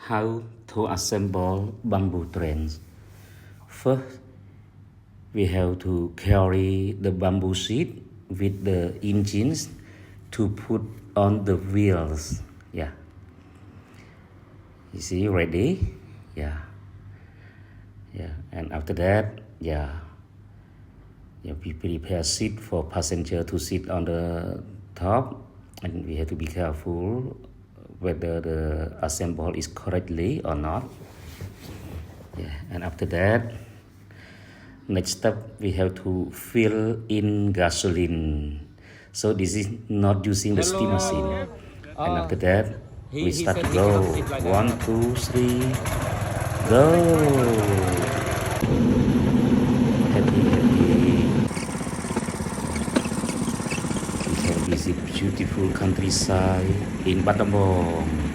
how to assemble bamboo trains. First, we have to carry the bamboo sheet with the engines to put on the wheels. Yeah. You see, ready? Yeah. Yeah. And after that, we prepare seat for passenger to sit on the top, and we have to be careful whether the assemble is correctly or not. Yeah. And after that, next step we have to fill in gasoline. So this is not using the steam machine. And after that, we start to go. 1, 2, 3, go. Happy. We can visit beautiful countryside in Battambang.